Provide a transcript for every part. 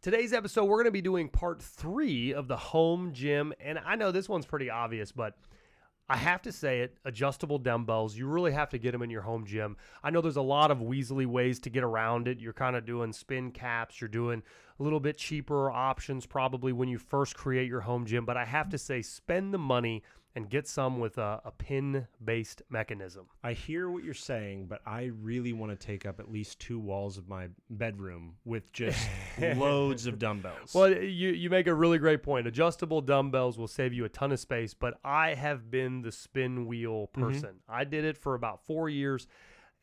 Today's episode, we're going to be doing part 3 of the home gym. And I know this one's pretty obvious, but I have to say it, adjustable dumbbells, you really have to get them in your home gym. I know there's a lot of weaselly ways to get around it. You're kind of doing spin caps. You're doing a little bit cheaper options probably when you first create your home gym. But I have to say, spend the money and get some with a pin-based mechanism. I hear what you're saying, but I really want to take up at least 2 walls of my bedroom with just loads of dumbbells. Well, you make a really great point. Adjustable dumbbells will save you a ton of space, but I have been the spin wheel person. I did it for about 4 years.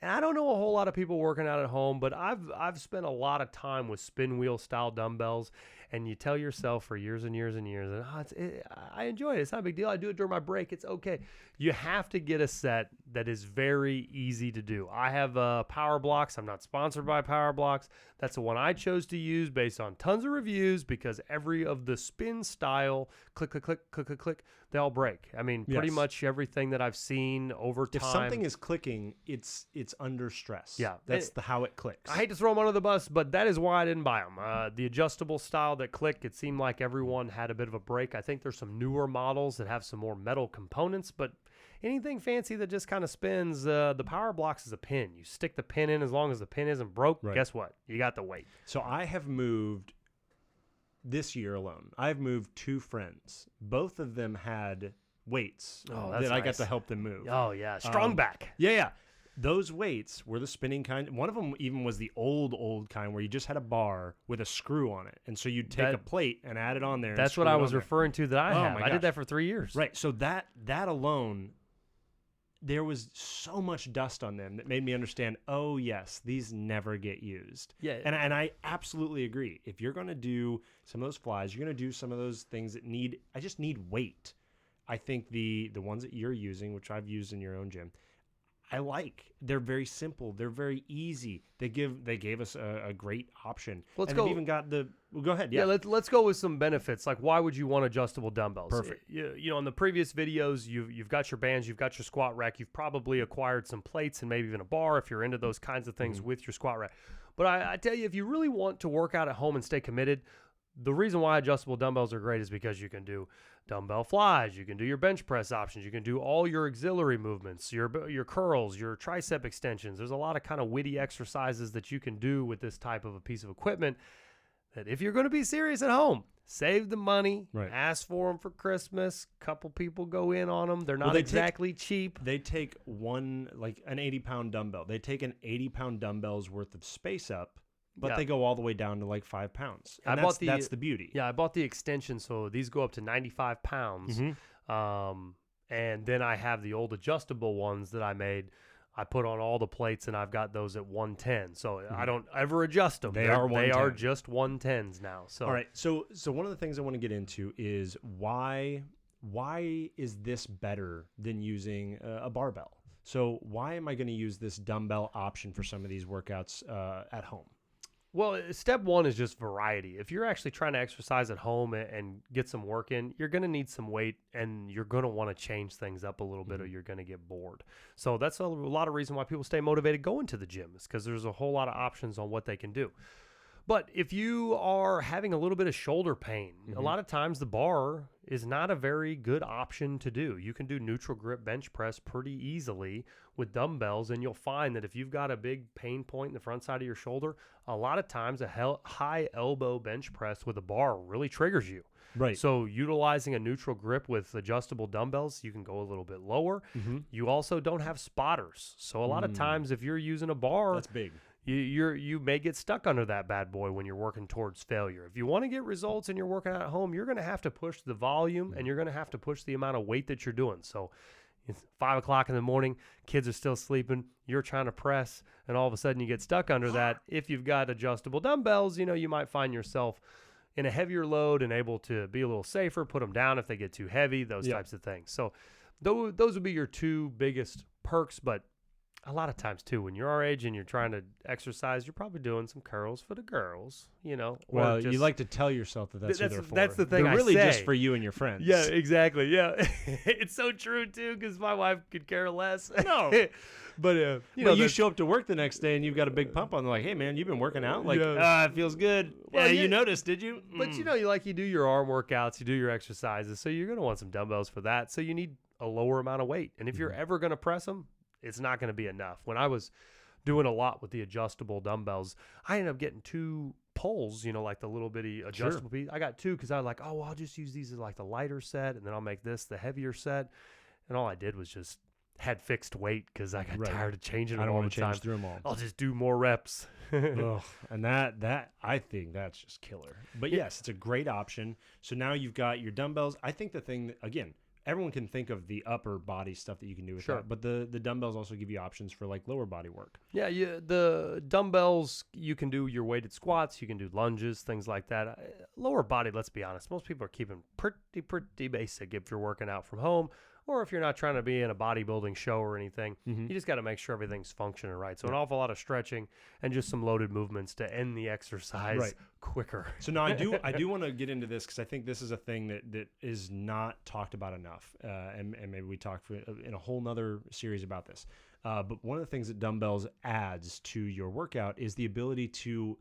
And I don't know a whole lot of people working out at home, but I've spent a lot of time with spin wheel style dumbbells, and you tell yourself for years and years and years, and I enjoy it. It's not a big deal. I do it during my break. It's okay. You have to get a set that is very easy to do. I have Power Blocks. I'm not sponsored by Power Blocks. That's the one I chose to use based on tons of reviews because every of the spin style, click, click, click, click, click, click, they all break. I mean, pretty much everything that I've seen over time. If something is clicking, it's under stress. Yeah. That's how it clicks. I hate to throw them under the bus, but that is why I didn't buy them. The adjustable style that click, it seemed like everyone had a bit of a break. I think there's some newer models that have some more metal components, but anything fancy that just kind of spins, the Power Blocks is a pin. You stick the pin in as long as the pin isn't broke. Right. Guess what? You got the weight. So I have moved this year alone. I've moved 2 friends. Both of them had weights that I got to help them move. Oh, yeah. Strong back. Yeah. Those weights were the spinning kind. One of them even was the old kind where you just had a bar with a screw on it. And so you'd take a plate and add it on there. That's what I was referring to that I have. I did that for 3 years. Right. So that alone, there was so much dust on them that made me understand, oh, yes, these never get used. Yeah. And I absolutely agree. If you're going to do some of those flies, you're going to do some of those things that I just need weight. I think the ones that you're using, which I've used in your own gym, I like. They're very simple. They're very easy. They gave us a great option. Let's go. They've even got the. Well, go ahead. Yeah. Let's go with some benefits. Like, why would you want adjustable dumbbells? Perfect. You know, in the previous videos, you've got your bands, you've got your squat rack, you've probably acquired some plates and maybe even a bar if you're into those kinds of things with your squat rack. But I tell you, if you really want to work out at home and stay committed, the reason why adjustable dumbbells are great is because you can do dumbbell flies, you can do your bench press options, you can do all your auxiliary movements, your curls, your tricep extensions. There's a lot of kind of witty exercises that you can do with this type of a piece of equipment that if you're going to be serious at home, save the money, ask for them for Christmas. Couple people go in on them. They're not exactly cheap. They take an 80-pound dumbbell. They take an 80-pound dumbbell's worth of space up. But they go all the way down to like 5 pounds. And that's the beauty. Yeah, I bought the extension, so these go up to 95 pounds. And then I have the old adjustable ones that I made. I put on all the plates, and I've got those at 110. So I don't ever adjust them. They are just 110s now. So all right. So one of the things I want to get into is why is this better than using a barbell? So why am I going to use this dumbbell option for some of these workouts at home? Well, step one is just variety. If you're actually trying to exercise at home and get some work in, you're going to need some weight and you're going to want to change things up a little bit or you're going to get bored. So that's a lot of reason why people stay motivated going to the gym is because there's a whole lot of options on what they can do. But if you are having a little bit of shoulder pain, a lot of times the bar is not a very good option to do. You can do neutral grip bench press pretty easily with dumbbells, and you'll find that if you've got a big pain point in the front side of your shoulder, a lot of times a high elbow bench press with a bar really triggers you. Right. So utilizing a neutral grip with adjustable dumbbells, you can go a little bit lower. You also don't have spotters. So a lot of times if you're using a bar, that's big. You may get stuck under that bad boy when you're working towards failure. If you want to get results and you're working out at home, you're going to have to push the volume and you're going to have to push the amount of weight that you're doing. So it's 5 o'clock in the morning, kids are still sleeping, you're trying to press, and all of a sudden you get stuck under that. If you've got adjustable dumbbells, you might find yourself in a heavier load and able to be a little safer, put them down if they get too heavy, those types of things. So those would be your 2 biggest perks, but a lot of times too, when you're our age and you're trying to exercise, you're probably doing some curls for the girls, you know. Or Well, just, you like to tell yourself that that's who they're for. That's the thing. They're really I just say. for you and your friends. Yeah, exactly. Yeah, it's so true too, because my wife could care less. No. But You know, you show up to work the next day and you've got a big pump on. They're like, hey man, you've been working out. Like, Yeah. it feels good. Well, You noticed, did you? But you know, you do your arm workouts, you do your exercises, so you're gonna want some dumbbells for that. So you need a lower amount of weight, and if you're ever gonna press them, it's not gonna be enough. When I was doing a lot with the adjustable dumbbells, I ended up getting 2 poles, you know, like the little bitty adjustable piece. I got 2 because I was like, oh, well, I'll just use these as like the lighter set, and then I'll make this the heavier set. And all I did was just had fixed weight because I got tired of changing them I don't all want the to time. change through them all. I'll just do more reps. Ugh, and that I think that's just killer. But yes, it's a great option. So now you've got your dumbbells. I think the thing that, again, everyone can think of the upper body stuff that you can do with that, but the dumbbells also give you options for like lower body work. Yeah, the dumbbells, you can do your weighted squats, you can do lunges, things like that. Lower body, let's be honest, most people are keeping pretty basic if you're working out from home, or if you're not trying to be in a bodybuilding show or anything. You just got to make sure everything's functioning right. So an awful lot of stretching and just some loaded movements to end the exercise quicker. So now I do want to get into this because I think this is a thing that is not talked about enough, and maybe we talk in a whole nother series about this. But one of the things that dumbbells adds to your workout is the ability to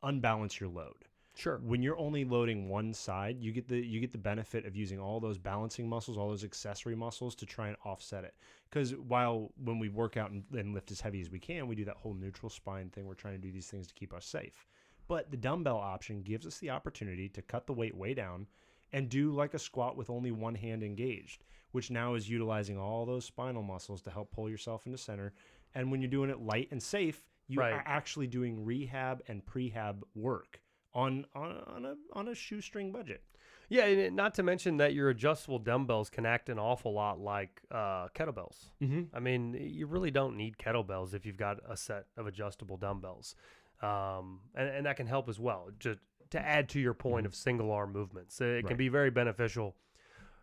unbalance your load. Sure. When you're only loading one side, you get the benefit of using all those balancing muscles, all those accessory muscles to try and offset it. Because when we work out and lift as heavy as we can, we do that whole neutral spine thing. We're trying to do these things to keep us safe. But the dumbbell option gives us the opportunity to cut the weight way down and do like a squat with only one hand engaged, which now is utilizing all those spinal muscles to help pull yourself into center. And when you're doing it light and safe, you are actually doing rehab and prehab work on a shoestring budget. Yeah, and not to mention that your adjustable dumbbells can act an awful lot like kettlebells. I mean, you really don't need kettlebells if you've got a set of adjustable dumbbells. And that can help as well, just to add to your point of single arm movements. It can be very beneficial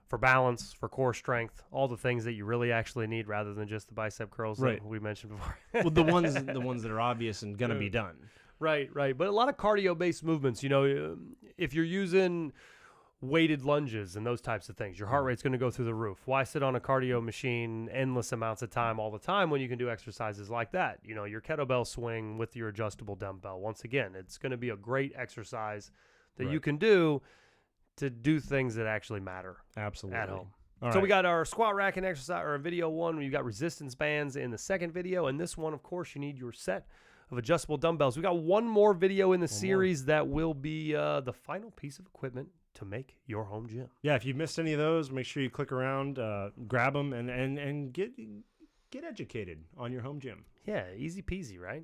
for balance, for core strength, all the things that you really actually need rather than just the bicep curls that we mentioned before. Well, the ones that are obvious and going to be done. Right. But a lot of cardio-based movements, you know, if you're using weighted lunges and those types of things, your heart rate's going to go through the roof. Why sit on a cardio machine endless amounts of time all the time when you can do exercises like that? You know, your kettlebell swing with your adjustable dumbbell. Once again, it's going to be a great exercise that you can do to do things that actually matter. Absolutely. At home. So we got our squat rack and exercise, or video 1. We've got resistance bands in the second video. And this one, of course, you need your set of adjustable dumbbells. We got one more video in the series that will be the final piece of equipment to make your home gym. Yeah, if you've missed any of those, make sure you click around, grab them, and get educated on your home gym. Yeah, easy peasy, right?